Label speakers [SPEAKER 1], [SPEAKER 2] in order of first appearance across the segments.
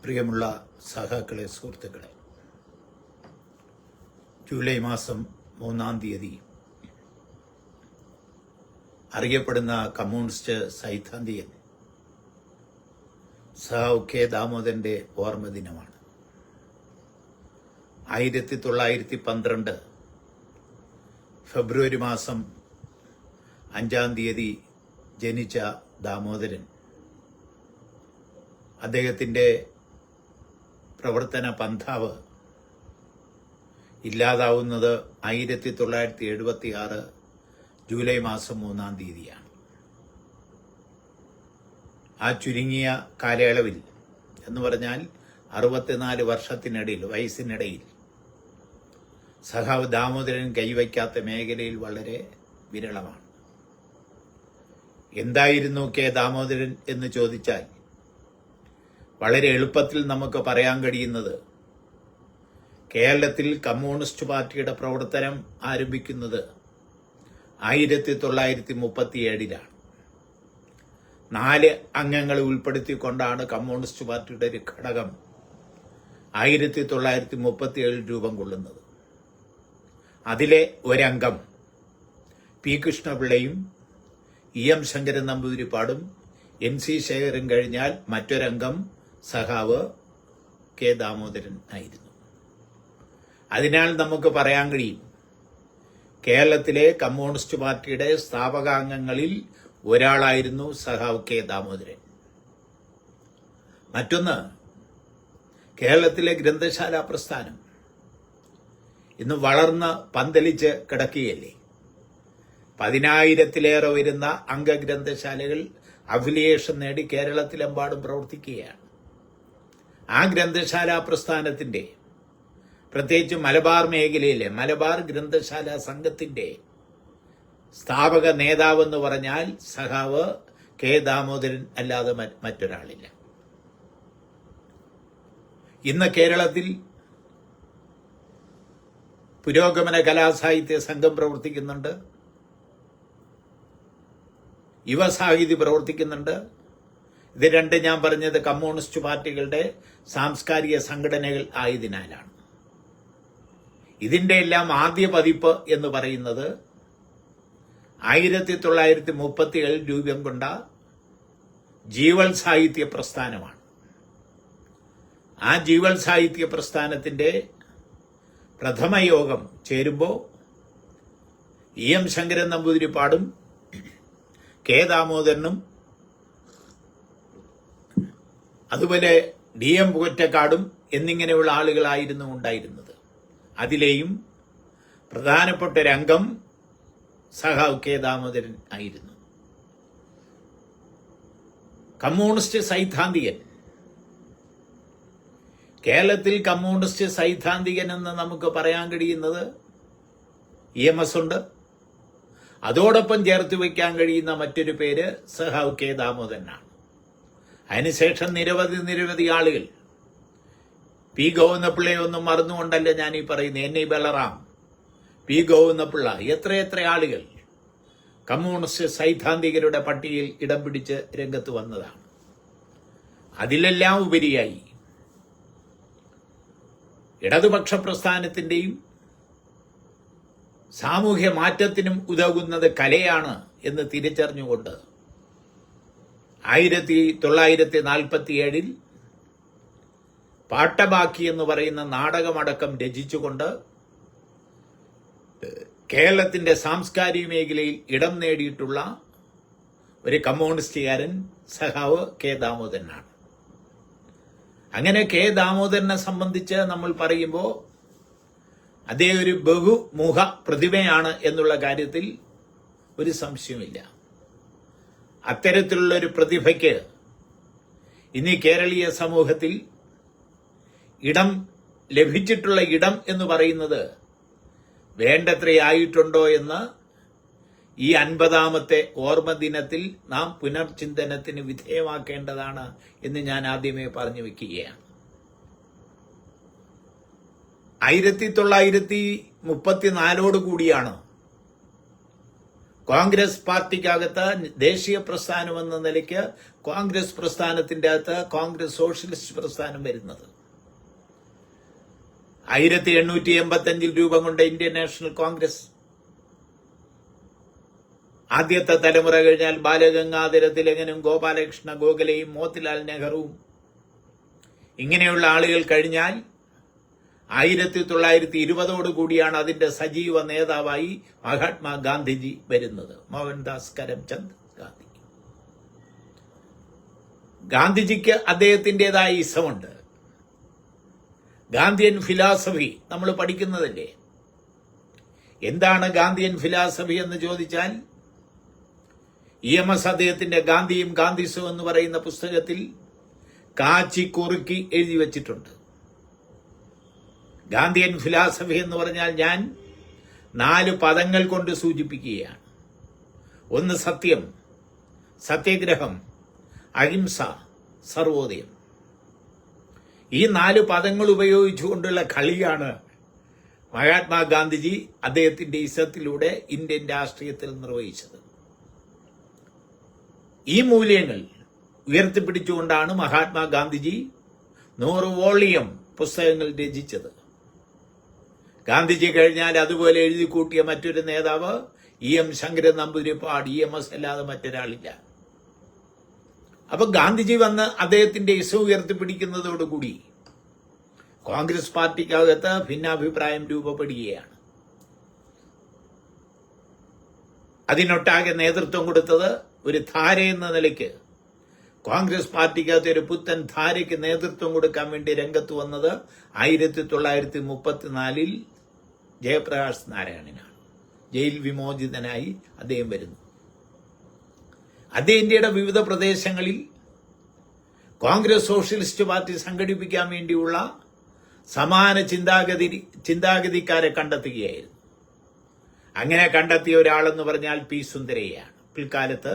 [SPEAKER 1] പ്രിയമുള്ള സഹാക്കളെ, സുഹൃത്തുക്കളെ, ജൂലൈ മാസം 3-ാം തീയതി അറിയപ്പെടുന്ന കമ്മ്യൂണിസ്റ്റ് സൈദ്ധാന്തികൻ സഹാവ് കെ ദാമോദരന്റെ ഓർമ്മ ദിനമാണ്. 1912 ഫെബ്രുവരി മാസം 5-ാം തീയതി ജനിച്ച ദാമോദരൻ അദ്ദേഹത്തിന്റെ പ്രവർത്തന പന്ഥാവ് ഇല്ലാതാവുന്നത് 1976 ജൂലൈ മാസം 3-ാം തീയതിയാണ്. ആ ചുരുങ്ങിയ കാലയളവിൽ എന്ന് പറഞ്ഞാൽ 64 വർഷത്തിനിടയിൽ, വയസ്സിനിടയിൽ സഹാവ് ദാമോദരൻ കൈവയ്ക്കാത്ത മേഖലയിൽ വളരെ വിരളമാണ്. എന്തായിരുന്നു കെ ദാമോദരൻ എന്ന് ചോദിച്ചാൽ വളരെ എളുപ്പത്തിൽ നമുക്ക് പറയാൻ കഴിയുന്നത്, കേരളത്തിൽ കമ്മ്യൂണിസ്റ്റ് പാർട്ടിയുടെ പ്രവർത്തനം ആരംഭിക്കുന്നത് 1937 4 അംഗങ്ങളെ ഉൾപ്പെടുത്തിക്കൊണ്ടാണ് കമ്മ്യൂണിസ്റ്റ് പാർട്ടിയുടെ ഒരു ഘടകം 1937 രൂപം കൊള്ളുന്നത്. അതിലെ ഒരംഗം പി കൃഷ്ണപിള്ളയും എം ശങ്കരൻ നമ്പൂതിരിപ്പാടും NC ശേഖരൻ കഴിഞ്ഞാൽ മറ്റൊരംഗം സഹാവ് കെ ദാമോദരൻ ആയിരുന്നു. അതിനാൽ നമുക്ക് പറയാൻ കഴിയും, കേരളത്തിലെ കമ്മ്യൂണിസ്റ്റ് പാർട്ടിയുടെ സ്ഥാപകാംഗങ്ങളിൽ ഒരാളായിരുന്നു സഹാവ് കെ ദാമോദരൻ. മറ്റൊന്ന്, കേരളത്തിലെ ഗ്രന്ഥശാല പ്രസ്ഥാനം ഇന്ന് വളർന്ന് പന്തലിച്ച് കിടക്കുകയല്ലേ. 10,000-ലേറെ വരുന്ന അംഗഗ്രന്ഥശാലകൾ അഫിലിയേഷൻ നേടി കേരളത്തിലെമ്പാടും പ്രവർത്തിക്കുകയാണ്. ആ ഗ്രന്ഥശാല പ്രസ്ഥാനത്തിന്റെ, പ്രത്യേകിച്ച് മലബാർ മേഖലയിലെ മലബാർ ഗ്രന്ഥശാല സംഘത്തിന്റെ സ്ഥാപക നേതാവെന്ന് പറഞ്ഞാൽ സഹാവ് കെ ദാമോദരൻ അല്ലാതെ മറ്റൊരാളില്ല. ഇന്ന് കേരളത്തിൽ പുരോഗമന കലാസാഹിത്യ സംഘം പ്രവർത്തിക്കുന്നുണ്ട്, യുവസാഹിതി പ്രവർത്തിക്കുന്നുണ്ട്. ഇത് രണ്ട് ഞാൻ പറഞ്ഞത് കമ്മ്യൂണിസ്റ്റ് പാർട്ടികളുടെ സാംസ്കാരിക സംഘടനകൾ ആയതിനാലാണ്. ഇതിന്റെ എല്ലാം ആദ്യ പതിപ്പ് എന്ന് പറയുന്നത് 1937 രൂപം കൊണ്ട ജീവൽ സാഹിത്യ പ്രസ്ഥാനമാണ്. ആ ജീവൽ സാഹിത്യ പ്രസ്ഥാനത്തിന്റെ പ്രഥമ യോഗം ചേരുമ്പോൾ എം ശങ്കരൻ നമ്പൂതിരിപ്പാടും കെ ദാമോദരനും അതുപോലെ DM പൊറ്റക്കാടും എന്നിങ്ങനെയുള്ള ആളുകളായിരുന്നു ഉണ്ടായിരുന്നത്. അതിലെയും പ്രധാനപ്പെട്ട ഒരംഗം സഹാവ് കെ ദാമോദരൻ ആയിരുന്നു. കമ്മ്യൂണിസ്റ്റ് സൈദ്ധാന്തികൻ, കേരളത്തിൽ കമ്മ്യൂണിസ്റ്റ് സൈദ്ധാന്തികൻ എന്ന് നമുക്ക് പറയാൻ കഴിയുന്നത് EMS ഉണ്ട്. അതോടൊപ്പം ചേർത്ത് വയ്ക്കാൻ കഴിയുന്ന മറ്റൊരു പേര് സഹാവ് കെ ദാമോദരനാണ്. അതിനുശേഷം നിരവധി ആളുകൾ, പി ഗോവിന്ദപിള്ളയെ ഒന്നും മറന്നുകൊണ്ടല്ല ഞാൻ ഈ പറയുന്നത്, NI ബലറാം, പി ഗോവിന്ദപിള്ള, എത്രയെത്ര ആളുകൾ കമ്മ്യൂണിസ്റ്റ് സൈദ്ധാന്തികരുടെ പട്ടികയിൽ ഇടം പിടിച്ച് രംഗത്ത് വന്നതാണ്. അതിലെല്ലാം ഉപരിയായി ഇടതുപക്ഷ പ്രസ്ഥാനത്തിന്റെയും സാമൂഹ്യ മാറ്റത്തിനും ഉതകുന്നത് കലയാണ് എന്ന് തിരിച്ചറിഞ്ഞുകൊണ്ട് 1947 പാട്ടബാക്കി എന്ന് പറയുന്ന നാടകമടക്കം രചിച്ചുകൊണ്ട് കേരളത്തിന്റെ സാംസ്കാരിക മേഖലയിൽ ഇടം നേടിയിട്ടുള്ള ഒരു കമ്മ്യൂണിസ്റ്റുകാരൻ സഹാവ് കെ ദാമോദരനാണ്. അങ്ങനെ കെ ദാമോദരനെ സംബന്ധിച്ച് നമ്മൾ പറയുമ്പോൾ അതേ ഒരു ബഹുമുഖ പ്രതിഭയാണ് എന്നുള്ള കാര്യത്തിൽ ഒരു സംശയമില്ല. അത്തരത്തിലുള്ള ഒരു പ്രതിഭയ്ക്ക് ഇനി കേരളീയ സമൂഹത്തിൽ ഇടം ലഭിച്ചിട്ടുള്ള ഇടം എന്ന് പറയുന്നത് വേണ്ടത്രയായിട്ടുണ്ടോ എന്ന് ഈ 50-ാമത്തെ ഓർമ്മ ദിനത്തിൽ നാം പുനർചിന്തനത്തിന് വിധേയമാക്കേണ്ടതാണ് എന്ന് ഞാൻ ആദ്യമേ പറഞ്ഞു വെക്കുകയാണ്. 1934 കൂടിയാണ് കോൺഗ്രസ് പാർട്ടിക്കകത്ത് ദേശീയ പ്രസ്ഥാനം എന്ന നിലയ്ക്ക് കോൺഗ്രസ് പ്രസ്ഥാനത്തിന്റെ അകത്ത് കോൺഗ്രസ് സോഷ്യലിസ്റ്റ് പ്രസ്ഥാനം വരുന്നത് 1885 രൂപം കൊണ്ട ഇന്ത്യൻ നാഷണൽ കോൺഗ്രസ്. ആദ്യത്തെ തലമുറ കഴിഞ്ഞാൽ ബാലഗംഗാധര തിലകനും ഗോപാലകൃഷ്ണ ഗോഖലെയും മോത്തിലാൽ നെഹ്റുവും ഇങ്ങനെയുള്ള ആളുകൾ കഴിഞ്ഞാൽ 1920 കൂടിയാണ് അതിന്റെ സജീവ നേതാവായി മഹാത്മാഗാന്ധിജി വരുന്നത്, മോഹൻദാസ് കരംചന്ദ് ഗാന്ധി. ഗാന്ധിജിക്ക് അദ്ദേഹത്തിൻ്റെതായ ഇസമുണ്ട്. ഗാന്ധിയൻ ഫിലോസഫി നമ്മൾ പഠിക്കുന്നതല്ലേ. എന്താണ് ഗാന്ധിയൻ ഫിലോസഫി എന്ന് ചോദിച്ചാൽ EMS അദ്ദേഹത്തിന്റെ ഗാന്ധിയും ഗാന്ധിസും എന്ന് പറയുന്ന പുസ്തകത്തിൽ കാച്ചി കുറുക്കി എഴുതി വച്ചിട്ടുണ്ട്. ഗാന്ധിയൻ ഫിലോസഫി എന്ന് പറഞ്ഞാൽ ഞാൻ 4 പദങ്ങൾ കൊണ്ട് സൂചിപ്പിക്കുകയാണ്. ഒന്ന് സത്യം, സത്യാഗ്രഹം, അഹിംസ, സർവോദയം. ഈ 4 പദങ്ങൾ ഉപയോഗിച്ചുകൊണ്ടുള്ള കളിയാണ് മഹാത്മാഗാന്ധിജി അദ്ദേഹത്തിന്റെ ഇസത്തിലൂടെ ഇന്ത്യൻ രാഷ്ട്രീയത്തിൽ നിർവഹിച്ചത്. ഈ മൂല്യങ്ങൾ ഉയർത്തിപ്പിടിച്ചുകൊണ്ടാണ് മഹാത്മാഗാന്ധിജി 100 വോളിയം പുസ്തകങ്ങൾ രചിച്ചത്. ഗാന്ധിജി കഴിഞ്ഞാൽ അതുപോലെ എഴുതി കൂട്ടിയ മറ്റൊരു നേതാവ് EM ശങ്കരൻ നമ്പൂതിരിപ്പാട്, EMS അല്ലാതെ മറ്റൊരാളില്ല. അപ്പൊ ഗാന്ധിജി വന്ന് അദ്ദേഹത്തിന്റെ ഇസ ഉയർത്തിപ്പിടിക്കുന്നതോടുകൂടി കോൺഗ്രസ് പാർട്ടിക്കകത്ത് ഭിന്നാഭിപ്രായം രൂപപ്പെടുകയാണ്. അതിനൊട്ടാകെ നേതൃത്വം കൊടുത്തത് ഒരു ധാര എന്ന നിലയ്ക്ക് കോൺഗ്രസ് പാർട്ടിക്കകത്ത് ഒരു പുത്തൻ ധാരയ്ക്ക് നേതൃത്വം കൊടുക്കാൻ വേണ്ടി രംഗത്ത് വന്നത് 1934 ജയപ്രകാശ് നാരായണനാണ്. ജയിൽ വിമോചിതനായി അദ്ദേഹം വരുന്നു. അദ്ദേഹം ഇന്ത്യയുടെ വിവിധ പ്രദേശങ്ങളിൽ കോൺഗ്രസ് സോഷ്യലിസ്റ്റ് പാർട്ടി സംഘടിപ്പിക്കാൻ വേണ്ടിയുള്ള സമാന ചിന്താഗതിക്കാരെ കണ്ടെത്തുകയായിരുന്നു. അങ്ങനെ കണ്ടെത്തിയ ഒരാളെന്ന് പറഞ്ഞാൽ പി സുന്ദരയ്യയാണ്. പിൽക്കാലത്ത്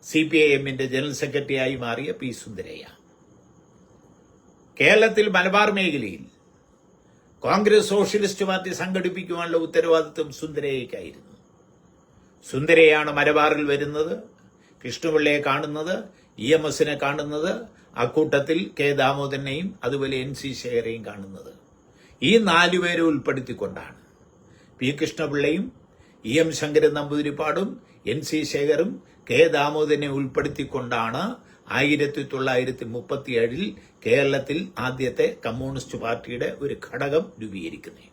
[SPEAKER 1] CPIMന്റെ ജനറൽ സെക്രട്ടറിയായി മാറിയ പി സുന്ദരയ്യ. കേരളത്തിൽ മലബാർ മേഖലയിൽ കോൺഗ്രസ് സോഷ്യലിസ്റ്റ് പാർട്ടി സംഘടിപ്പിക്കുവാനുള്ള ഉത്തരവാദിത്വം സുന്ദരയ്യയ്ക്കായിരുന്നു. സുന്ദരയ്യാണ് മലബാറിൽ വരുന്നത്, കൃഷ്ണപിള്ളയെ കാണുന്നത്, EMSനെ കാണുന്നത്, അക്കൂട്ടത്തിൽ K ദാമോദരനെയും അതുപോലെ NC ശേഖരെയും കാണുന്നത്. ഈ 4 പേരെ ഉൾപ്പെടുത്തിക്കൊണ്ടാണ് P കൃഷ്ണപിള്ളയും EM ശങ്കരൻ നമ്പൂതിരിപ്പാടും NC ശേഖറും K ദാമോദരനെ ഉൾപ്പെടുത്തിക്കൊണ്ടാണ് 1937 കേരളത്തിൽ ആദ്യത്തെ കമ്മ്യൂണിസ്റ്റ് പാർട്ടിയുടെ ഒരു ഘടകം രൂപീകരിക്കുന്നത്.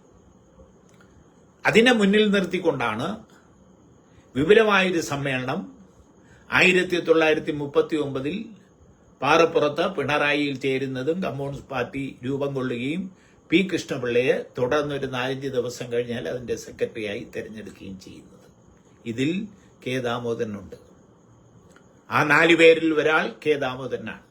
[SPEAKER 1] അതിനെ മുന്നിൽ നിർത്തിക്കൊണ്ടാണ് വിപുലമായൊരു സമ്മേളനം 1939 പാറപ്പുറത്ത് പിണറായിയിൽ ചേരുന്നതും കമ്മ്യൂണിസ്റ്റ് പാർട്ടി രൂപം കൊള്ളുകയും P കൃഷ്ണപിള്ളയെ തുടർന്നൊരു 4-5 ദിവസം കഴിഞ്ഞാൽ അതിന്റെ സെക്രട്ടറിയായി തെരഞ്ഞെടുക്കുകയും ചെയ്യുന്നത്. ഇതിൽ K ദാമോദരനുണ്ട്. ആ 4 പേരിൽ ഒരാൾ K ദാമോദരനാണ്.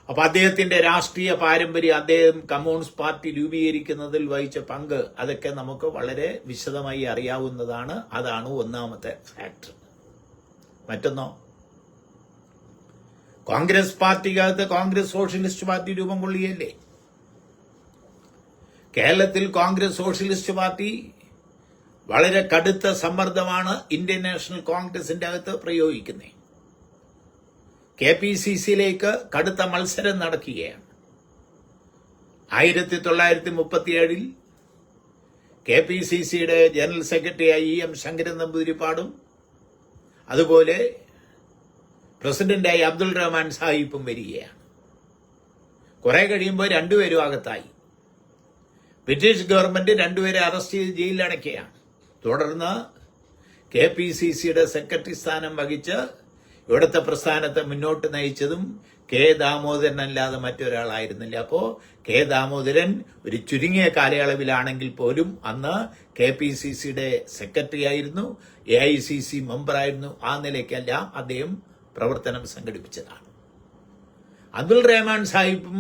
[SPEAKER 1] അപ്പൊ അദ്ദേഹത്തിന്റെ രാഷ്ട്രീയ പാരമ്പര്യം, അദ്ദേഹം കമ്മ്യൂണിസ്റ്റ് പാർട്ടി രൂപീകരിക്കുന്നതിൽ വഹിച്ച പങ്ക്, അതൊക്കെ നമുക്ക് വളരെ വിശദമായി അറിയാവുന്നതാണ്. അതാണ് ഒന്നാമത്തെ ഫാക്ടർ. മറ്റൊന്നോ, കോൺഗ്രസ് പാർട്ടിക്കകത്ത് കോൺഗ്രസ് സോഷ്യലിസ്റ്റ് പാർട്ടി രൂപം കൊള്ളുകയല്ലേ. കേരളത്തിൽ കോൺഗ്രസ് സോഷ്യലിസ്റ്റ് പാർട്ടി വളരെ കടുത്ത സമ്മർദ്ദമാണ് ഇന്ത്യൻ നാഷണൽ കോൺഗ്രസിന്റെ അകത്ത് പ്രയോഗിക്കുന്നത്. KPCCയിലേക്ക് കടുത്ത മത്സരം നടക്കുകയാണ്. 1937 KPCCയുടെ ജനറൽ സെക്രട്ടറിയായി EM ശങ്കരൻ നമ്പൂതിരിപ്പാടും അതുപോലെ പ്രസിഡന്റായി അബ്ദുൾ റഹ്മാൻ സാഹിബും വരികയാണ്. കുറെ കഴിയുമ്പോൾ 2 പേരും അകത്തായി. ബ്രിട്ടീഷ് ഗവൺമെന്റ് 2 പേരെ അറസ്റ്റ് ചെയ്ത് ജയിലിലടക്കുകയാണ്. തുടർന്ന് KPCCയുടെ സെക്രട്ടറി സ്ഥാനം വഹിച്ച് ഇവിടുത്തെ പ്രസ്ഥാനത്തെ മുന്നോട്ട് നയിച്ചതും K ദാമോദരനല്ലാതെ മറ്റൊരാളായിരുന്നില്ല. അപ്പോ K ദാമോദരൻ ഒരു ചുരുങ്ങിയ കാലയളവിലാണെങ്കിൽ പോലും അന്ന് KPCCയുടെ സെക്രട്ടറി ആയിരുന്നു, AICC മെമ്പറായിരുന്നു. ആ നിലയ്ക്കെല്ലാം അദ്ദേഹം പ്രവർത്തനം സംഘടിപ്പിച്ചതാണ്. അബ്ദുൾ റഹ്മാൻ സാഹിബും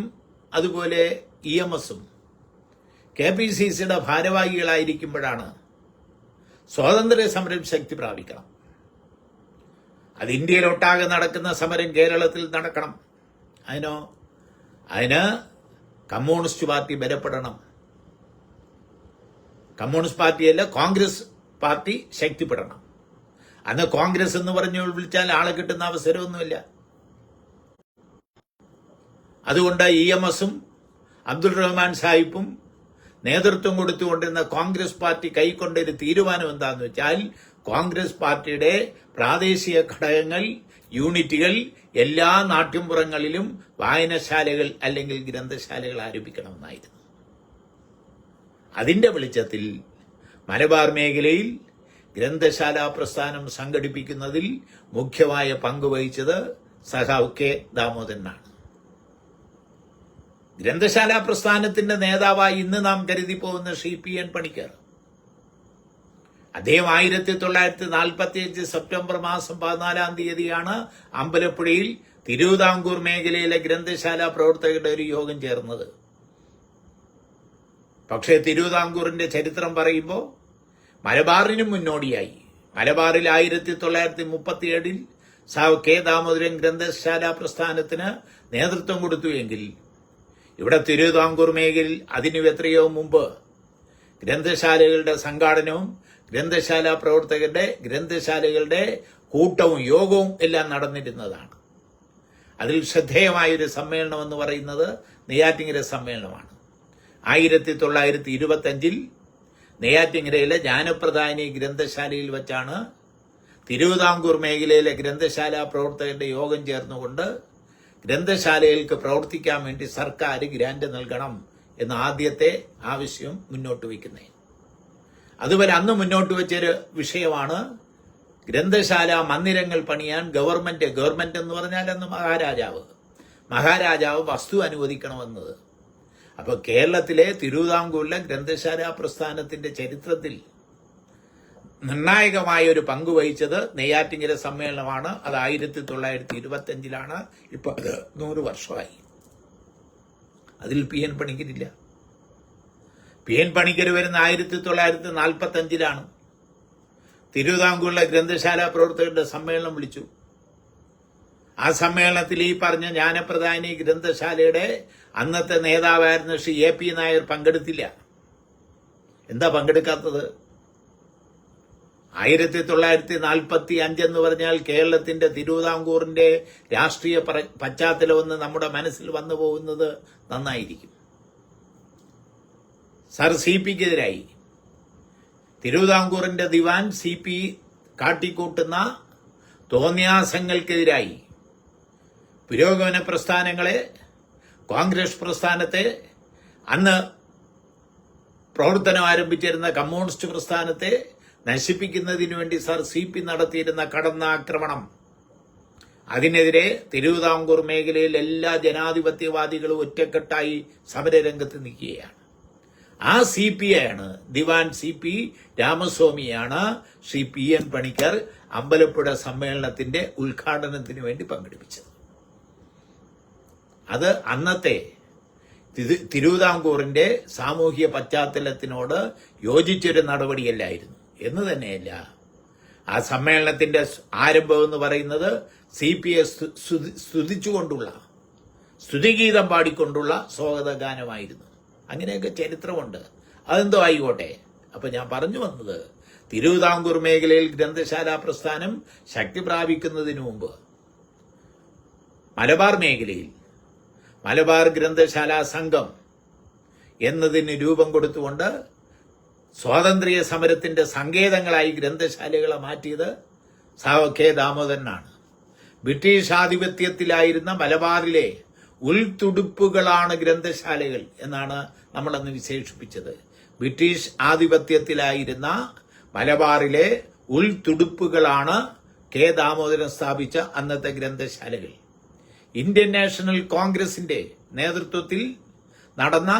[SPEAKER 1] അതുപോലെ EMSും KPCCയുടെ ഭാരവാഹികളായിരിക്കുമ്പോഴാണ് സ്വാതന്ത്ര്യ സമരം ശക്തി പ്രാപിക്കണം. അത് ഇന്ത്യയിലൊട്ടാകെ നടക്കുന്ന സമരം കേരളത്തിൽ നടക്കണം. അതിന് കമ്മ്യൂണിസ്റ്റ് പാർട്ടി ബലപ്പെടണം. കമ്മ്യൂണിസ്റ്റ് പാർട്ടിയല്ല, കോൺഗ്രസ് പാർട്ടി ശക്തിപ്പെടണം. അന്ന് കോൺഗ്രസ് എന്ന് പറഞ്ഞു വിളിച്ചാൽ ആളെ കിട്ടുന്ന അവസരമൊന്നുമില്ല. അതുകൊണ്ട് EMS-ഉം അബ്ദുൾ റഹ്മാൻ സാഹിബും നേതൃത്വം കൊടുത്തുകൊണ്ടിരുന്ന കോൺഗ്രസ് പാർട്ടി കൈക്കൊണ്ടൊരു തീരുമാനം എന്താണെന്ന് വെച്ചാൽ കോൺഗ്രസ് പാർട്ടിയുടെ പ്രാദേശിക ഘടകങ്ങൾ, യൂണിറ്റുകൾ എല്ലാ നാട്ടിൻപുറങ്ങളിലും വായനശാലകൾ അല്ലെങ്കിൽ ഗ്രന്ഥശാലകൾ ആരംഭിക്കണമെന്നായിരുന്നു. അതിന്റെ വെളിച്ചത്തിൽ മലബാർ മേഖലയിൽ ഗ്രന്ഥശാല പ്രസ്ഥാനം സംഘടിപ്പിക്കുന്നതിൽ മുഖ്യമായ പങ്ക് വഹിച്ചത് സഖാവ് കെ ദാമോദരനാണ്. ഗ്രന്ഥശാല പ്രസ്ഥാനത്തിന്റെ നേതാവായി ഇന്ന് നാം കരുതി പോകുന്ന PN പണിക്കർ, അദ്ദേഹം 1945 സെപ്റ്റംബർ മാസം 14-ാം തീയതിയാണ് അമ്പലപ്പുഴയിൽ തിരുവിതാംകൂർ മേഖലയിലെ ഗ്രന്ഥശാല പ്രവർത്തകരുടെ ഒരു യോഗം ചേർന്നത്. പക്ഷേ തിരുവിതാംകൂറിന്റെ ചരിത്രം പറയുമ്പോൾ മലബാറിനും മുന്നോടിയായി മലബാറിൽ 1937 സാവ് കെ ദാമോദരൻ ഗ്രന്ഥശാല പ്രസ്ഥാനത്തിന് നേതൃത്വം കൊടുത്തുവെങ്കിൽ ഇവിടെ തിരുവിതാംകൂർ മേഖലയിൽ അതിനു എത്രയോ മുമ്പ് ഗ്രന്ഥശാലകളുടെ സംഘാടനവും ഗ്രന്ഥശാല പ്രവർത്തകരുടെ ഗ്രന്ഥശാലകളുടെ കൂട്ടവും യോഗവും എല്ലാം നടന്നിരുന്നതാണ്. അതിൽ ശ്രദ്ധേയമായൊരു സമ്മേളനം എന്ന് പറയുന്നത് നെയ്യാറ്റിൻകര സമ്മേളനമാണ്. 1925 നെയ്യാറ്റിൻകരയിലെ ജ്ഞാനപ്രധാനി ഗ്രന്ഥശാലയിൽ വച്ചാണ് തിരുവിതാംകൂർ മേഖലയിലെ ഗ്രന്ഥശാല പ്രവർത്തകരുടെ യോഗം ചേർന്നുകൊണ്ട് ഗ്രന്ഥശാലകൾക്ക് പ്രവർത്തിക്കാൻ വേണ്ടി സർക്കാർ ഗ്രാന്റ് നൽകണം എന്ന ആദ്യത്തെ ആവശ്യം മുന്നോട്ട് വയ്ക്കുന്നത്. അതുവരെ അന്ന് മുന്നോട്ട് വെച്ചൊരു വിഷയമാണ് ഗ്രന്ഥശാല മന്ദിരങ്ങൾ പണിയാൻ ഗവൺമെന്റ് എന്ന് പറഞ്ഞാൽ അന്ന് മഹാരാജാവ് വസ്തു അനുവദിക്കണമെന്നത്. അപ്പൊ കേരളത്തിലെ തിരുവിതാംകൂറിലെ ഗ്രന്ഥശാല പ്രസ്ഥാനത്തിന്റെ ചരിത്രത്തിൽ നിർണായകമായ ഒരു പങ്ക് വഹിച്ചത് നെയ്യാറ്റിൻകര സമ്മേളനമാണ്. അത് 1925 ഇപ്പൊ 100 വർഷമായി. അതിൽ PN പണിക്കരില്ല. PN പണിക്കർ വരുന്ന 1945 തിരുവിതാംകൂറിലെ ഗ്രന്ഥശാല പ്രവർത്തകരുടെ സമ്മേളനം വിളിച്ചു. ആ സമ്മേളനത്തിൽ ഈ പറഞ്ഞ ജ്ഞാനപ്രധാനി ഗ്രന്ഥശാലയുടെ അന്നത്തെ നേതാവായിരുന്ന ശ്രീ AP നായർ പങ്കെടുത്തില്ല. എന്താ പങ്കെടുക്കാത്തത്? 1945 എന്ന് പറഞ്ഞാൽ കേരളത്തിന്റെ തിരുവിതാംകൂറിന്റെ രാഷ്ട്രീയ പശ്ചാത്തലമെന്ന് നമ്മുടെ മനസ്സിൽ വന്നു പോകുന്നത് നന്നായിരിക്കും. സർ CP-ക്കെതിരായി തിരുവിതാംകൂറിന്റെ ദിവാൻ CP കാട്ടിക്കൂട്ടുന്ന തോന്നിയാസങ്ങൾക്കെതിരായി പുരോഗമന പ്രസ്ഥാനങ്ങളെ, കോൺഗ്രസ് പ്രസ്ഥാനത്തെ, അന്ന് പ്രവർത്തനം ആരംഭിച്ചിരുന്ന കമ്മ്യൂണിസ്റ്റ് പ്രസ്ഥാനത്തെ നശിപ്പിക്കുന്നതിനു വേണ്ടി സർ CP നടത്തിയിരുന്ന കടന്നാക്രമണം, അതിനെതിരെ തിരുവിതാംകൂർ മേഖലയിൽ എല്ലാ ജനാധിപത്യവാദികളും ഒറ്റക്കെട്ടായി സമരരംഗത്ത് നിൽക്കുകയാണ്. ആ CP-യാണ്, ദിവാൻ CP രാമസ്വാമിയാണ് ശ്രീ PN പണിക്കർ അമ്പലപ്പുഴ സമ്മേളനത്തിന്റെ ഉദ്ഘാടനത്തിന് വേണ്ടി പങ്കെടുപ്പിച്ചത്. അത് അന്നത്തെ തിരുവിതാംകൂറിന്റെ സാമൂഹിക പശ്ചാത്തലത്തിനോട് യോജിച്ചൊരു നടപടിയല്ലായിരുന്നു എന്ന് തന്നെയല്ല. ആ സമ്മേളനത്തിന്റെ ആരംഭം എന്ന് പറയുന്നത് CP-യെ സ്തുതിച്ചുകൊണ്ടുള്ള, സ്തുതിഗീതം പാടിക്കൊണ്ടുള്ള സ്വാഗതഗാനമായിരുന്നു. അങ്ങനെയൊക്കെ ചരിത്രമുണ്ട്. അതെന്തോ ആയിക്കോട്ടെ. അപ്പൊ ഞാൻ പറഞ്ഞു വന്നത്, തിരുവിതാംകൂർ മേഖലയിൽ ഗ്രന്ഥശാല പ്രസ്ഥാനം ശക്തി പ്രാപിക്കുന്നതിന് മുമ്പ് മലബാർ മേഖലയിൽ മലബാർ ഗ്രന്ഥശാല സംഘം എന്നതിന് രൂപം കൊടുത്തുകൊണ്ട് സ്വാതന്ത്ര്യ സമരത്തിന്റെ സങ്കേതങ്ങളായി ഗ്രന്ഥശാലകളെ മാറ്റിയത് സാവ് കെ ദാമോദരനാണ്. ബ്രിട്ടീഷ് ആധിപത്യത്തിലായിരുന്ന മലബാറിലെ ഉൾത്തുടുപ്പുകളാണ് ഗ്രന്ഥശാലകൾ എന്നാണ് നമ്മളന്ന് വിശേഷിപ്പിച്ചത്. ബ്രിട്ടീഷ് ആധിപത്യത്തിലായിരുന്ന മലബാറിലെ ഉൾത്തുടുപ്പുകളാണ് കെ ദാമോദരൻ സ്ഥാപിച്ച അന്നത്തെ ഗ്രന്ഥശാലകൾ. ഇന്ത്യൻ നാഷണൽ കോൺഗ്രസിന്റെ നേതൃത്വത്തിൽ നടന്ന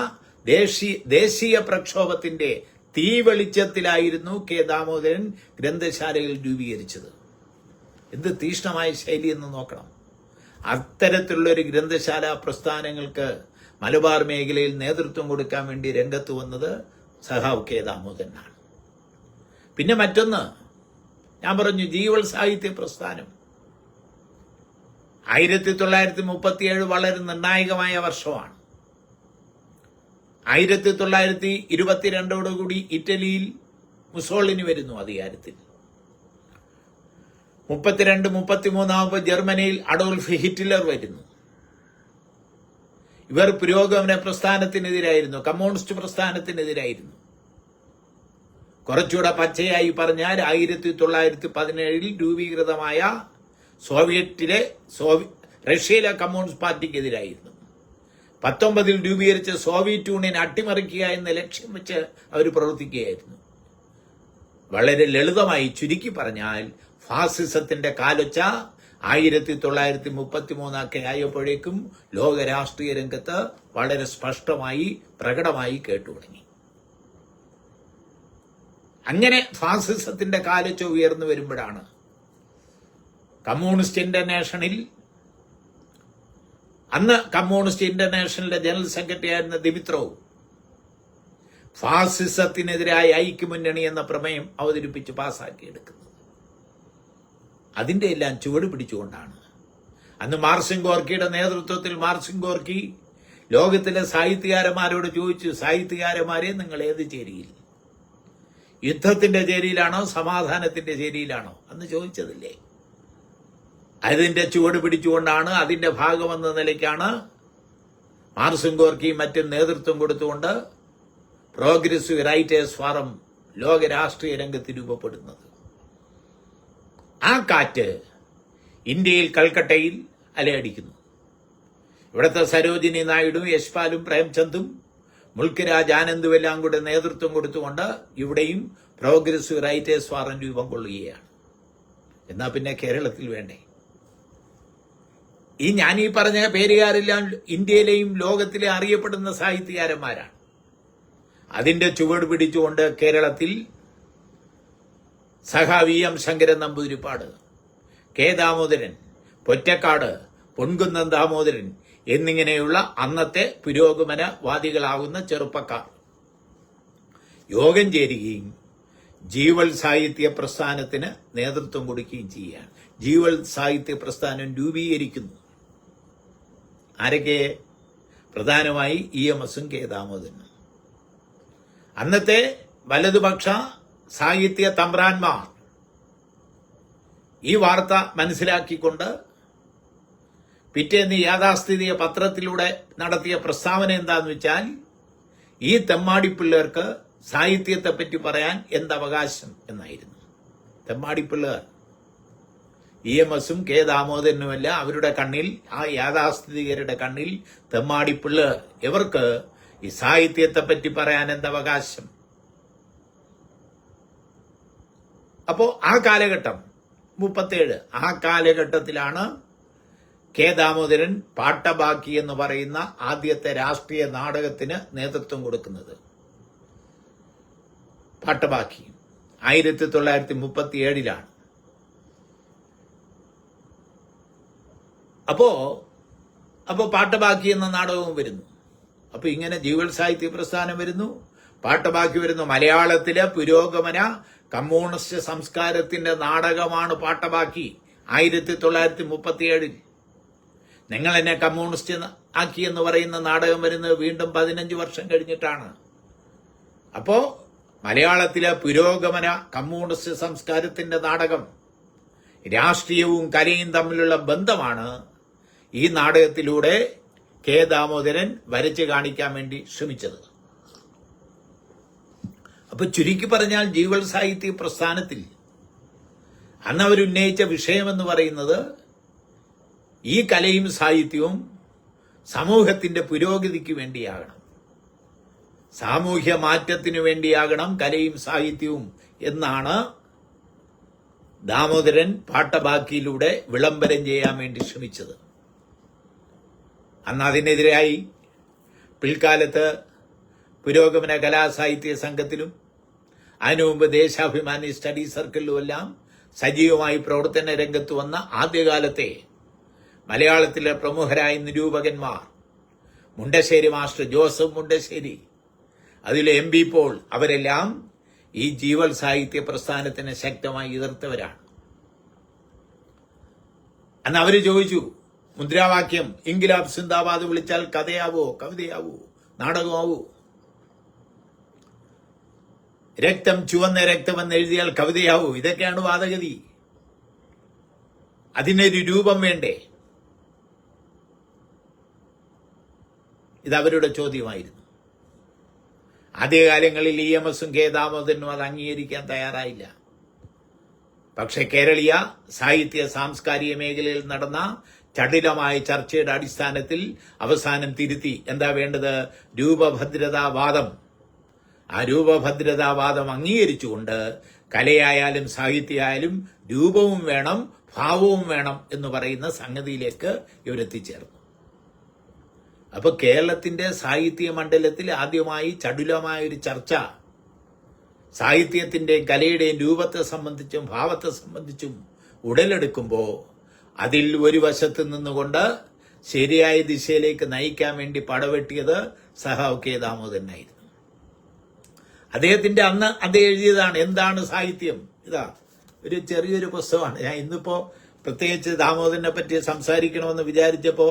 [SPEAKER 1] ദേശീയ പ്രക്ഷോഭത്തിന്റെ തീവെളിച്ചത്തിലായിരുന്നു കെ ദാമോദരൻ ഗ്രന്ഥശാലകൾ രൂപീകരിച്ചത്. എന്ത് തീഷ്ണമായ ശൈലി എന്ന് നോക്കണം. അത്തരത്തിലുള്ളൊരു ഗ്രന്ഥശാല പ്രസ്ഥാനങ്ങൾക്ക് മലബാർ മേഖലയിൽ നേതൃത്വം കൊടുക്കാൻ വേണ്ടി രംഗത്ത് വന്നത് സഖാവ് കെ ദാമോദരനാണ്. പിന്നെ മറ്റൊന്ന് ഞാൻ പറഞ്ഞു, ജീവൽ സാഹിത്യ പ്രസ്ഥാനം 1937 വളരെ നിർണായകമായ വർഷമാണ്. 1922 ഇറ്റലിയിൽ മുസോളിനി വരുന്നു അധികാരത്തിൽ. 32, 33 ജർമ്മനിയിൽ അഡോൾഫ് ഹിറ്റ്ലർ വരുന്നു. ഇവർ പുരോഗമന പ്രസ്ഥാനത്തിനെതിരായിരുന്നു, കമ്മ്യൂണിസ്റ്റ് പ്രസ്ഥാനത്തിനെതിരായിരുന്നു. കുറച്ചുകൂടെ പച്ചയായി പറഞ്ഞാൽ 1917 രൂപീകൃതമായ റഷ്യയിലെ കമ്മ്യൂണിസ്റ്റ് പാർട്ടിക്കെതിരായിരുന്നു. 19 രൂപീകരിച്ച സോവിയറ്റ് യൂണിയൻ അട്ടിമറിക്കുക എന്ന ലക്ഷ്യം വെച്ച് അവർ പ്രവർത്തിക്കുകയായിരുന്നു. വളരെ ലളിതമായി ചുരുക്കി പറഞ്ഞാൽ ഫാസിസത്തിന്റെ കാലൊച്ച 1933 ആയപ്പോഴേക്കും ലോക രാഷ്ട്രീയ രംഗത്ത് വളരെ സ്പഷ്ടമായി പ്രകടമായി കേട്ടു തുടങ്ങി. അങ്ങനെ ഫാസിസത്തിന്റെ കാലൊച്ച ഉയർന്നു വരുമ്പോഴാണ് കമ്മ്യൂണിസ്റ്റ് ഇന്റർനാഷണൽ, അന്ന് കമ്മ്യൂണിസ്റ്റ് ഇന്റർനാഷണലിന്റെ ജനറൽ സെക്രട്ടറി ആയിരുന്ന ദിമിത്രോവ് ഫാസിസത്തിനെതിരായ ഐക്യമുന്നണി എന്ന പ്രമേയം അവതരിപ്പിച്ച് പാസാക്കിയെടുക്കുന്നത്. അതിന്റെ എല്ലാം ചുവട് പിടിച്ചുകൊണ്ടാണ് അന്ന് മാർസിൻ ഗോർക്കിയുടെ നേതൃത്വത്തിൽ മാർസിൻ ഗോർക്കി ലോകത്തിലെ സാഹിത്യകാരന്മാരോട് ചോദിച്ചു, സാഹിത്യകാരന്മാരെ നിങ്ങൾ ഏത് ചേരിയിൽ, യുദ്ധത്തിന്റെ ചേരിയിലാണോ സമാധാനത്തിന്റെ ചേരിയിലാണോ അന്ന് ചോദിച്ചതില്ലേ? അതിന്റെ ചുവട് പിടിച്ചുകൊണ്ടാണ്, അതിന്റെ ഭാഗമെന്ന നിലയ്ക്കാണ് മാർസിൻ ഗോർക്കി മറ്റും നേതൃത്വം കൊടുത്തുകൊണ്ട് പ്രോഗ്രസീവ് റൈറ്റേഴ്സ് ഫോറം ലോക രാഷ്ട്രീയ രംഗത്ത് രൂപപ്പെടുന്നത്. ആ കാറ്റ് ഇന്ത്യയിൽ കൽക്കട്ടയിൽ അലയടിക്കുന്നു. ഇവിടുത്തെ സരോജിനി നായിഡും യശ്പാലും പ്രേംചന്ദും മുൾക്ക് രാജ് ആനന്ദും എല്ലാം കൂടെ നേതൃത്വം കൊടുത്തുകൊണ്ട് ഇവിടെയും പ്രോഗ്രസീവ് റൈറ്റേഴ്സ് ഫോറം രൂപം കൊള്ളുകയാണ്. എന്നാ പിന്നെ കേരളത്തിൽ വേണ്ടേ? ഞാനീ പറഞ്ഞ പേരുകാരെല്ലാം ഇന്ത്യയിലെയും ലോകത്തിലെ അറിയപ്പെടുന്ന സാഹിത്യകാരന്മാരാണ്. അതിന്റെ ചുവട് പിടിച്ചുകൊണ്ട് കേരളത്തിൽ സഖാ എം ശങ്കരൻ നമ്പൂതിരിപ്പാട്, കെ ദാമോദരൻ, പൊറ്റക്കാട്, പൊൻകുന്നം ദാമോദരൻ എന്നിങ്ങനെയുള്ള അന്നത്തെ പുരോഗമനവാദികളാകുന്ന ചെറുപ്പക്കാർ യോഗം ചേരുകയും ജീവൽ സാഹിത്യ പ്രസ്ഥാനത്തിന് നേതൃത്വം കൊടുക്കുകയും ചെയ്യുകയാണ്. ജീവൽ സാഹിത്യ പ്രസ്ഥാനം രൂപീകരിക്കുന്നു. ആരൊക്കെ? പ്രധാനമായി EMS കെ ദാമോദരനും. അന്നത്തെ വലതുപക്ഷ സാഹിത്യ തമ്പ്രാന്മാർ ഈ വാർത്ത മനസ്സിലാക്കിക്കൊണ്ട് പിറ്റേന്ന് യാഥാസ്ഥിതിക പത്രത്തിലൂടെ നടത്തിയ പ്രസ്താവന എന്താന്ന് വെച്ചാൽ, ഈ തെമ്മാടിപ്പിള്ളേർക്ക് സാഹിത്യത്തെപ്പറ്റി പറയാൻ എന്തവകാശം എന്നായിരുന്നു. തെമ്മാടിപ്പിള്ളേർ EMS കെ ദാമോദരനുമല്ല, അവരുടെ കണ്ണിൽ, ആ യാഥാസ്ഥിതികരുടെ കണ്ണിൽ തെമ്മാടിപ്പിള്ളേർ, ഇവർക്ക് ഈ സാഹിത്യത്തെപ്പറ്റി പറയാൻ എന്തവകാശം? അപ്പോ ആ കാലഘട്ടം 37, ആ കാലഘട്ടത്തിലാണ് കെ ദാമോദരൻ പാട്ടബാക്കി എന്ന് പറയുന്ന ആദ്യത്തെ രാഷ്ട്രീയ നാടകത്തിന് നേതൃത്വം കൊടുക്കുന്നത്. പാട്ടബാക്കി 1937 അപ്പോ പാട്ടബാക്കി എന്ന നാടകവും വരുന്നു. അപ്പൊ ഇങ്ങനെ ജീവൽ സാഹിത്യ പ്രസ്ഥാനം വരുന്നു, പാട്ടബാക്കി വരുന്നു. മലയാളത്തിലെ പുരോഗമന കമ്മ്യൂണിസ്റ്റ് സംസ്കാരത്തിന്റെ നാടകമാണ് പാട്ടബാക്കി. 1937 നിങ്ങൾ എന്നെ കമ്മ്യൂണിസ്റ്റ് ആക്കി എന്ന് പറയുന്ന നാടകം വരുന്നത് വീണ്ടും 15 വർഷം കഴിഞ്ഞിട്ടാണ്. അപ്പോ മലയാളത്തിലെ പുരോഗമന കമ്മ്യൂണിസ്റ്റ് സംസ്കാരത്തിന്റെ നാടകം, രാഷ്ട്രീയവും കലയും തമ്മിലുള്ള ബന്ധമാണ് ഈ നാടകത്തിലൂടെ കെ ദാമോദരൻ വരച്ചു കാണിക്കാൻ വേണ്ടി ശ്രമിച്ചത്. അപ്പൊ ചുരുക്കി പറഞ്ഞാൽ ജീവൽ സാഹിത്യ പ്രസ്ഥാനത്തിൽ അന്ന് അവരുന്നയിച്ച വിഷയമെന്ന് പറയുന്നത് ഈ കലയും സാഹിത്യവും സമൂഹത്തിന്റെ പുരോഗതിക്ക് വേണ്ടിയാകണം, സാമൂഹ്യ മാറ്റത്തിനു വേണ്ടിയാകണം കലയും സാഹിത്യവും എന്നാണ് ദാമോദരൻ പാട്ടബാക്കിയിലൂടെ വിളംബരം ചെയ്യാൻ വേണ്ടി ശ്രമിച്ചത്. അന്ന് അതിനെതിരായി പിൽക്കാലത്ത് പുരോഗമന കലാസാഹിത്യ സംഘത്തിലും അതിനു മുമ്പ് ദേശാഭിമാനി സ്റ്റഡി സർക്കിളിലുമെല്ലാം സജീവമായി പ്രവർത്തന രംഗത്ത് വന്ന ആദ്യകാലത്തെ മലയാളത്തിലെ പ്രമുഖരായ നിരൂപകന്മാർ, മുണ്ടശ്ശേരി മാസ്റ്റർ, ജോസഫ് മുണ്ടശ്ശേരി, അതിലെ MB പോൾ, അവരെല്ലാം ഈ ജീവൽ സാഹിത്യ പ്രസ്ഥാനത്തിനെ ശക്തമായി എതിർത്തവരാണ്. അന്ന് അവര് ചോദിച്ചു, മുദ്രാവാക്യം ഇൻകിലാബ് സിന്ദാബാദ് വിളിച്ചാൽ കഥയാവോ, കവിതയാവോ, നാടകമാവോ? രക്തം ചുവന്ന രക്തമെന്ന് എഴുതിയാൽ കവിതയാവോ? ഇതൊക്കെയാണ് വാദഗതി. അതിനൊരു രൂപം വേണ്ടേ? ഇതവരുടെ ചോദ്യമായിരുന്നു. ആദ്യകാലങ്ങളിൽ EMSഉം കെ ദാമോദരനും അത് അംഗീകരിക്കാൻ തയ്യാറായില്ല. പക്ഷെ കേരളീയ സാഹിത്യ സാംസ്കാരിക മേഖലയിൽ നടന്ന ചടിലമായ ചർച്ചയുടെ അടിസ്ഥാനത്തിൽ അവസാനം തിരുത്തി. എന്താ വേണ്ടത്? രൂപഭദ്രതാവാദം. ആ രൂപഭദ്രതാവാദം അംഗീകരിച്ചുകൊണ്ട് കലയായാലും സാഹിത്യമായാലും രൂപവും വേണം, ഭാവവും വേണം എന്ന് പറയുന്ന സംഗതിയിലേക്ക് ഇവരെത്തിച്ചേർന്നു. അപ്പൊ കേരളത്തിന്റെ സാഹിത്യ മണ്ഡലത്തിൽ ആദ്യമായി ചടുലമായ ഒരു ചർച്ച സാഹിത്യത്തിന്റെയും കലയുടെയും രൂപത്തെ സംബന്ധിച്ചും ഭാവത്തെ സംബന്ധിച്ചും ഉടലെടുക്കുമ്പോൾ അതിൽ ഒരു വശത്ത് നിന്നുകൊണ്ട് ശരിയായ ദിശയിലേക്ക് നയിക്കാൻ വേണ്ടി പടവെട്ടിയത് സഹാവ് കെ ദാമോദരനായിരുന്നു. അദ്ദേഹത്തിന്റെ അന്ന് അദ്ദേഹം എഴുതിയതാണ് എന്താണ് സാഹിത്യം. ഇതാ ഒരു ചെറിയൊരു പുസ്തകമാണ്. ഞാൻ ഇന്നിപ്പോ പ്രത്യേകിച്ച് ദാമോദരനെ പറ്റി സംസാരിക്കണമെന്ന് വിചാരിച്ചപ്പോ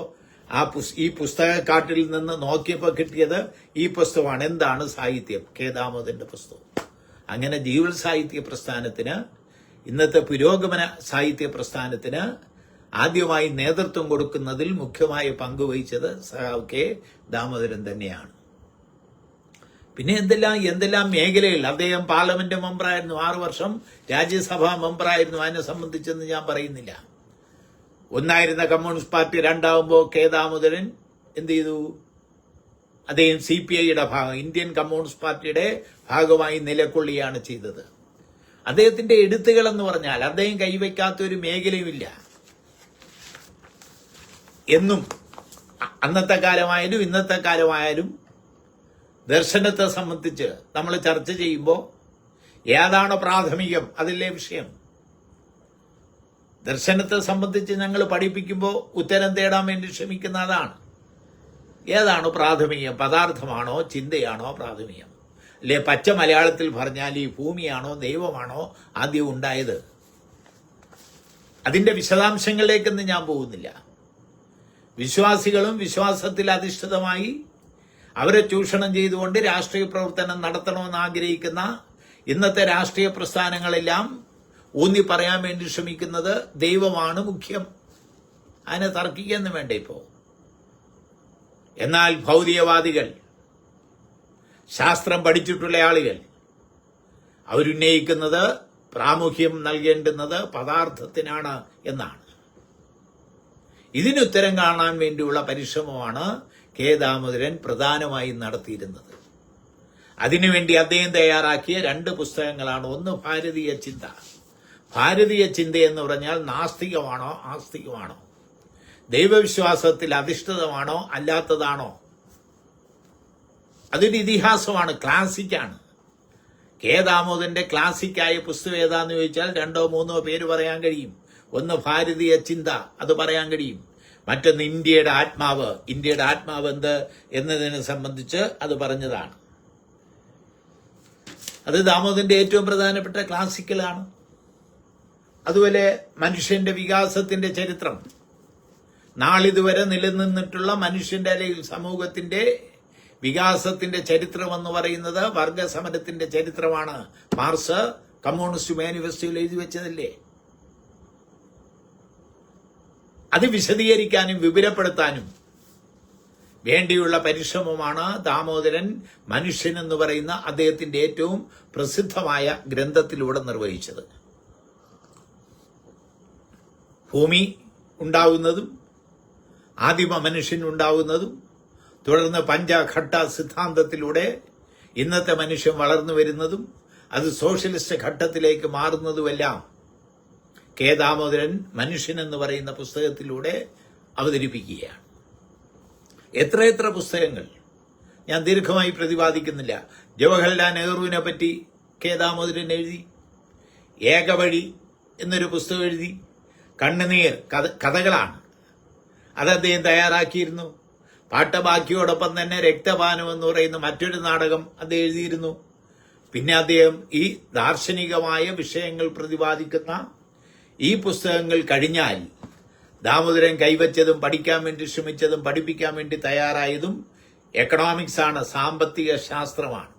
[SPEAKER 1] ഈ പുസ്തകക്കാട്ടിൽ നിന്ന് നോക്കിയപ്പോൾ കിട്ടിയത് ഈ പുസ്തകമാണ്. എന്താണ് സാഹിത്യം, കെ ദാമോദരന്റെ പുസ്തകം. അങ്ങനെ ജീവൽ സാഹിത്യ പ്രസ്ഥാനത്തിന്, ഇന്നത്തെ പുരോഗമന സാഹിത്യ പ്രസ്ഥാനത്തിന് ആദ്യമായി നേതൃത്വം കൊടുക്കുന്നതിൽ മുഖ്യമായ പങ്കുവഹിച്ചത് സഹാവ് കെ ദാമോദരൻ തന്നെയാണ്. പിന്നെ എന്തെല്ലാം മേഖലയിൽ അദ്ദേഹം പാർലമെന്റ് മെമ്പറായിരുന്നു, 6 വർഷം രാജ്യസഭാ മെമ്പറായിരുന്നു. അതിനെ സംബന്ധിച്ചൊന്നും ഞാൻ പറയുന്നില്ല. ഒന്നായിരുന്ന കമ്മ്യൂണിസ്റ്റ് പാർട്ടി രണ്ടാവുമ്പോൾ കെ ദാമോദരൻ എന്ത് ചെയ്തു? അദ്ദേഹം CPIയുടെ ഭാഗം, ഇന്ത്യൻ കമ്മ്യൂണിസ്റ്റ് പാർട്ടിയുടെ ഭാഗമായി നിലകൊള്ളുകയാണ് ചെയ്തത്. അദ്ദേഹത്തിന്റെ എഴുത്തുകൾ എന്ന് പറഞ്ഞാൽ അദ്ദേഹം കൈവയ്ക്കാത്ത ഒരു മേഖലയുമില്ല. എന്നും അന്നത്തെ കാലമായാലും ഇന്നത്തെ കാലമായാലും ദർശനത്തെ സംബന്ധിച്ച് നമ്മൾ ചർച്ച ചെയ്യുമ്പോൾ ഏതാണ് പ്രാഥമികം, അതിലെ വിഷയം. ദർശനത്തെ സംബന്ധിച്ച് ഞങ്ങൾ പഠിപ്പിക്കുമ്പോൾ ഉത്തരം തേടാൻ വേണ്ടി ശ്രമിക്കുന്ന അതാണ്. ഏതാണ് പ്രാഥമികം? പദാർത്ഥമാണോ ചിന്തയാണോ പ്രാഥമികം? അല്ലെ പച്ച മലയാളത്തിൽ പറഞ്ഞാൽ ഈ ഭൂമിയാണോ ദൈവമാണോ ആദ്യം ഉണ്ടായത്? അതിന്റെ വിശദാംശങ്ങളിലേക്കൊന്നും ഞാൻ പോകുന്നില്ല. വിശ്വാസികളും വിശ്വാസത്തിൽ അധിഷ്ഠിതമായി അവരെ ചൂഷണം ചെയ്തുകൊണ്ട് രാഷ്ട്രീയ പ്രവർത്തനം നടത്തണമെന്ന് ആഗ്രഹിക്കുന്ന ഇന്നത്തെ രാഷ്ട്രീയ പ്രസ്ഥാനങ്ങളെല്ലാം ഊന്നി പറയാൻ വേണ്ടി ശ്രമിക്കുന്നത് ദൈവമാണ് മുഖ്യം. അതിനെ തർക്കിക്കൊന്നും വേണ്ട ഇപ്പോ. എന്നാൽ ഭൗതികവാദികൾ, ശാസ്ത്രം പഠിച്ചിട്ടുള്ള ആളുകൾ അവരുന്നയിക്കുന്നത് പ്രാമുഖ്യം നൽകേണ്ടുന്നത് പദാർത്ഥത്തിനാണ് എന്നാണ്. ഇതിനുത്തരം കാണാൻ വേണ്ടിയുള്ള പരിശ്രമമാണ് കെ ദാമോദരൻ പ്രധാനമായും നടത്തിയിരുന്നത്. അതിനുവേണ്ടി അദ്ദേഹം തയ്യാറാക്കിയ 2 പുസ്തകങ്ങളാണ്. ഒന്ന് ഭാരതീയ ചിന്ത. ഭാരതീയ ചിന്ത എന്ന് പറഞ്ഞാൽ നാസ്തികമാണോ ആസ്തികമാണോ, ദൈവവിശ്വാസത്തിൽ അധിഷ്ഠിതമാണോ അല്ലാത്തതാണോ? അതൊരു ഇതിഹാസമാണ്, ക്ലാസിക്കാണ്. കെ ദാമോദരന്റെ ക്ലാസിക്കായ പുസ്തകം ഏതാന്ന് ചോദിച്ചാൽ 2 or 3 പേര് പറയാൻ കഴിയും. ഒന്ന് ഭാരതീയ ചിന്ത, അത് പറയാൻ കഴിയും. മറ്റൊന്ന് ഇന്ത്യയുടെ ആത്മാവ്. ഇന്ത്യയുടെ ആത്മാവ് എന്ത് എന്നതിനെ സംബന്ധിച്ച് അത് പറഞ്ഞതാണ്. അത് ദാമോദരന്റെ ഏറ്റവും പ്രധാനപ്പെട്ട ക്ലാസിക്കലാണ്. അതുപോലെ മനുഷ്യന്റെ വികാസത്തിന്റെ ചരിത്രം, നാളിതുവരെ നിലനിന്നിട്ടുള്ള മനുഷ്യന്റെ അല്ലെങ്കിൽ സമൂഹത്തിന്റെ വികാസത്തിന്റെ ചരിത്രം എന്ന് പറയുന്നത് വർഗസമരത്തിന്റെ ചരിത്രമാണ്. മാർക്സ് കമ്മ്യൂണിസ്റ്റ് മാനിഫെസ്റ്റോയിൽ എഴുതി വെച്ചതല്ലേ? അത് വിശദീകരിക്കാനും വിപുലപ്പെടുത്താനും വേണ്ടിയുള്ള പരിശ്രമമാണ് ദാമോദരൻ മനുഷ്യൻ എന്ന് പറയുന്ന അദ്ദേഹത്തിന്റെ ഏറ്റവും പ്രസിദ്ധമായ ഗ്രന്ഥത്തിലൂടെ നിർവഹിച്ചത്. ഭൂമി ഉണ്ടാവുന്നതും ആദിമ മനുഷ്യൻ ഉണ്ടാവുന്നതും തുടർന്ന് പഞ്ചഘട്ട സിദ്ധാന്തത്തിലൂടെ ഇന്നത്തെ മനുഷ്യൻ വളർന്നു വരുന്നതും അത് സോഷ്യലിസ്റ്റ് ഘട്ടത്തിലേക്ക് മാറുന്നതുമെല്ലാം കെ ദാമോദരൻ മനുഷ്യൻ എന്ന് പറയുന്ന പുസ്തകത്തിലൂടെ അവതരിപ്പിക്കുകയാണ്. എത്രയെത്ര പുസ്തകങ്ങൾ, ഞാൻ ദീർഘമായി പ്രതിപാദിക്കുന്നില്ല. ജവഹർലാൽ നെഹ്റുവിനെ പറ്റി കെ ദാമോദരൻ എഴുതി. ഏകവഴി എന്നൊരു പുസ്തകം എഴുതി. കണ്ണുനീർ കഥകളാണ്, അത് അദ്ദേഹം തയ്യാറാക്കിയിരുന്നു. പാട്ടബാക്കിയോടൊപ്പം തന്നെ രക്തപാനം എന്ന് പറയുന്ന മറ്റൊരു നാടകം അദ്ദേഹം എഴുതിയിരുന്നു. പിന്നെ അദ്ദേഹം ഈ ദാർശനികമായ വിഷയങ്ങൾ പ്രതിപാദിക്കുന്ന ഈ പുസ്തകങ്ങൾ കഴിഞ്ഞാൽ ദാമോദരൻ കൈവച്ചതും പഠിക്കാൻ വേണ്ടി ശ്രമിച്ചതും പഠിപ്പിക്കാൻ വേണ്ടി തയ്യാറായതും എക്കണോമിക്സ് ആണ്, സാമ്പത്തിക ശാസ്ത്രമാണ്.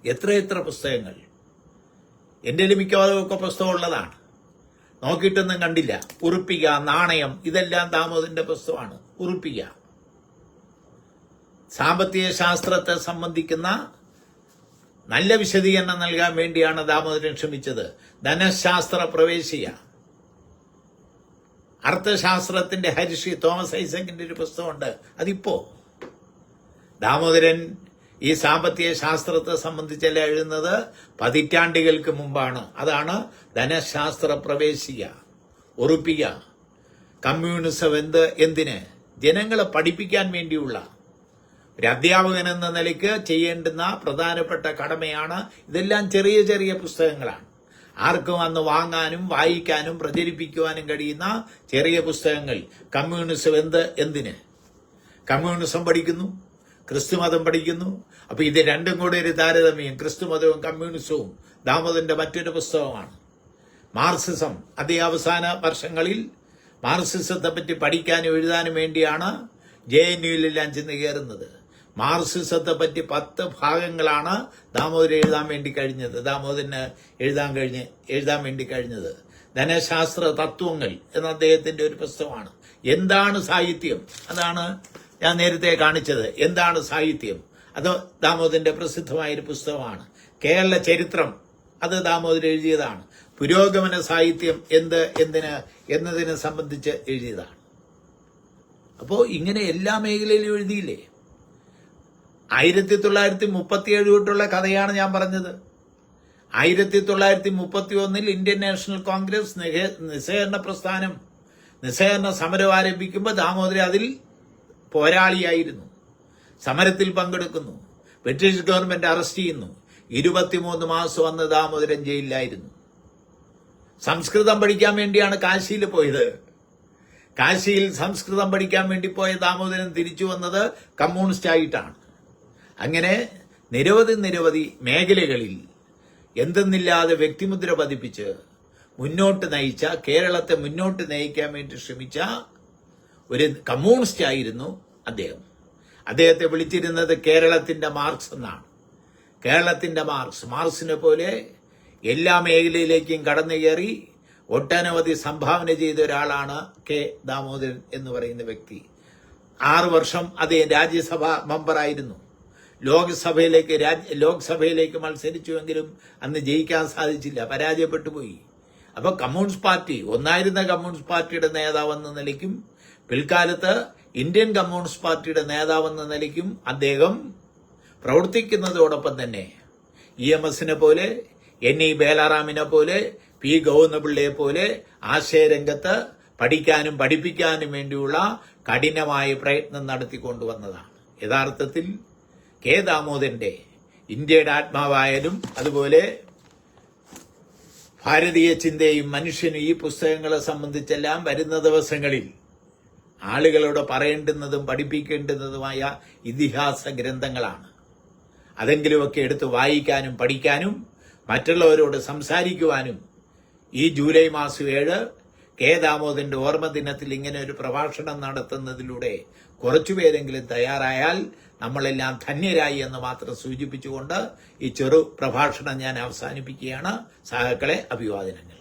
[SPEAKER 1] എത്രയെത്ര പുസ്തകങ്ങൾ! എൻ്റെ മിക്കവാറും ഒക്കെ പുസ്തകം ഉള്ളതാണ്. നോക്കിയിട്ടൊന്നും കണ്ടില്ല. ഉറുപ്പിക, നാണയം, ഇതെല്ലാം ദാമോദരന്റെ പുസ്തകമാണ്. ഉറുപ്പിക സാമ്പത്തിക ശാസ്ത്രത്തെ സംബന്ധിക്കുന്ന നല്ല വിശദീകരണം നൽകാൻ വേണ്ടിയാണ് ദാമോദരൻ ശ്രമിച്ചത്. ധനശാസ്ത്ര പ്രവേശിയ, അർത്ഥശാസ്ത്രത്തിന്റെ ഹരിഷി, തോമസ് ഐസക്കിന്റെ ഒരു പുസ്തകമുണ്ട്. അതിപ്പോ ദാമോദരൻ ഈ സാമ്പത്തിക ശാസ്ത്രത്തെ സംബന്ധിച്ചല്ല എഴുതുന്നത്, പതിറ്റാണ്ടുകൾക്ക് മുമ്പാണ്. അതാണ് ധനശാസ്ത്ര പ്രവേശിക. ഉറുപ്പിക, കമ്മ്യൂണിസം എന്തിന്? ജനങ്ങളെ പഠിപ്പിക്കാൻ വേണ്ടിയുള്ള ഒരു അധ്യാപകൻ എന്ന നിലയ്ക്ക് ചെയ്യേണ്ടുന്ന പ്രധാനപ്പെട്ട കടമയാണ്. ഇതെല്ലാം ചെറിയ ചെറിയ പുസ്തകങ്ങളാണ്. ആർക്കും അന്ന് വാങ്ങാനും വായിക്കാനും പ്രചരിപ്പിക്കുവാനും കഴിയുന്ന ചെറിയ പുസ്തകങ്ങൾ. കമ്മ്യൂണിസം എന്തിന്? കമ്മ്യൂണിസം പഠിക്കുന്നു, ക്രിസ്തുമതം പഠിക്കുന്നു. അപ്പൊ ഇത് രണ്ടും കൂടെ ഒരു താരതമ്യം. ക്രിസ്തുമതവും കമ്മ്യൂണിസവും ദാമോദരന്റെ മറ്റൊരു പുസ്തകമാണ്. മാർക്സിസം, അതേ അവസാന വർഷങ്ങളിൽ മാർക്സിസത്തെ പറ്റി പഠിക്കാനും എഴുതാനും വേണ്ടിയാണ് JNUവിലെല്ലാം ചെന്ന് കയറുന്നത്. മാർക്സിസത്തെ പറ്റി 10 ഭാഗങ്ങളാണ് ദാമോദരൻ എഴുതാൻ വേണ്ടി കഴിഞ്ഞത്. ധനശാസ്ത്ര തത്വങ്ങൾ എന്ന അദ്ദേഹത്തിന്റെ ഒരു പുസ്തകമാണ്. എന്താണ് സാഹിത്യം? അതാണ് ഞാൻ നേരത്തെ കാണിച്ചത്. എന്താണ് സാഹിത്യം? അത് ദാമോദരന്റെ പ്രസിദ്ധമായൊരു പുസ്തകമാണ്. കേരള ചരിത്രം, അത് ദാമോദരൻ എഴുതിയതാണ്. പുരോഗമന സാഹിത്യം എന്നതിനെ സംബന്ധിച്ച് എഴുതിയതാണ്. അപ്പോ ഇങ്ങനെ എല്ലാ മേഖലയിലും എഴുതിയില്ലേ? 1937 തൊട്ടുള്ള കഥയാണ് ഞാൻ പറഞ്ഞത്. 1931 ഇന്ത്യൻ നാഷണൽ കോൺഗ്രസ് നിസ്സഹകരണ സമരം ആരംഭിക്കുമ്പോൾ ദാമോദരൻ അതിൽ പോരാളിയായിരുന്നു. സമരത്തിൽ പങ്കെടുക്കുന്നു. ബ്രിട്ടീഷ് ഗവൺമെന്റ് അറസ്റ്റ് ചെയ്യുന്നു. 23 മാസം അന്ന് ദാമോദരൻ ജയിലിലായിരുന്നു. സംസ്കൃതം പഠിക്കാൻ വേണ്ടിയാണ് കാശിയിൽ പോയത്. കാശിയിൽ സംസ്കൃതം പഠിക്കാൻ വേണ്ടി പോയ ദാമോദരൻ തിരിച്ചു വന്നത് കമ്മ്യൂണിസ്റ്റ് ആയിട്ടാണ്. അങ്ങനെ നിരവധി മേഖലകളിൽ എന്തെന്നില്ലാതെ വ്യക്തിമുദ്ര പതിപ്പിച്ച് മുന്നോട്ട് നയിച്ച, കേരളത്തെ മുന്നോട്ട് നയിക്കാൻ വേണ്ടി ശ്രമിച്ച ഒരു കമ്മ്യൂണിസ്റ്റ് ആയിരുന്നു അദ്ദേഹം. അദ്ദേഹത്തെ വിളിച്ചിരുന്നത് കേരളത്തിന്റെ മാർക്സ് എന്നാണ്. കേരളത്തിന്റെ മാർക്സിനെ പോലെ എല്ലാ മേഖലയിലേക്കും കടന്നു കയറി ഒട്ടനവധി സംഭാവന ചെയ്ത ഒരാളാണ് കെ ദാമോദരൻ എന്ന് പറയുന്ന വ്യക്തി. 6 വർഷം അദ്ദേഹം രാജ്യസഭാ മെമ്പറായിരുന്നു. ലോക്സഭയിലേക്ക് മത്സരിച്ചുവെങ്കിലും അന്ന് ജയിക്കാൻ സാധിച്ചില്ല, പരാജയപ്പെട്ടു പോയി. അപ്പൊ കമ്മ്യൂണിസ്റ്റ് പാർട്ടി, ഒന്നായിരുന്ന കമ്മ്യൂണിസ്റ്റ് പാർട്ടിയുടെ നേതാവെന്ന നിലയ്ക്കും പിൽക്കാലത്ത് ഇന്ത്യൻ കമ്മ്യൂണിസ്റ്റ് പാർട്ടിയുടെ നേതാവെന്ന നിലയ്ക്കും അദ്ദേഹം പ്രവർത്തിക്കുന്നതോടൊപ്പം തന്നെ EMSനെ പോലെ, NE ബേലാറാമിനെ പോലെ, P ഗോവിന്ദപിള്ളയെ പോലെ ആശയരംഗത്ത് പഠിക്കാനും പഠിപ്പിക്കാനും വേണ്ടിയുള്ള കഠിനമായ പ്രയത്നം നടത്തിക്കൊണ്ടുവന്നതാണ്. യഥാർത്ഥത്തിൽ കെ ദാമോദരന്റെ ഇന്ത്യയുടെ ആത്മാവായാലും അതുപോലെ ഭാരതീയ ചിന്തയും മനുഷ്യനും ഈ പുസ്തകങ്ങളെ സംബന്ധിച്ചെല്ലാം വരുന്ന ദിവസങ്ങളിൽ ആളുകളോട് പറയേണ്ടുന്നതും പഠിപ്പിക്കേണ്ടുന്നതുമായ ഇതിഹാസ ഗ്രന്ഥങ്ങളാണ്. അതെങ്കിലുമൊക്കെ എടുത്ത് വായിക്കാനും പഠിക്കാനും മറ്റുള്ളവരോട് സംസാരിക്കുവാനും ഈ ജൂലൈ മാസം 7 കെ ദാമോദരന്റെ ഓർമ്മ ദിനത്തിൽ ഇങ്ങനെ ഒരു പ്രഭാഷണം നടത്തുന്നതിലൂടെ കുറച്ചുപേരെങ്കിലും തയ്യാറായാൽ നമ്മളെല്ലാം ധന്യരായി എന്ന് മാത്രം സൂചിപ്പിച്ചുകൊണ്ട് ഈ ചെറു പ്രഭാഷണം ഞാൻ അവസാനിപ്പിക്കുകയാണ്. സഹാക്കളെ, അഭിവാദനങ്ങൾ.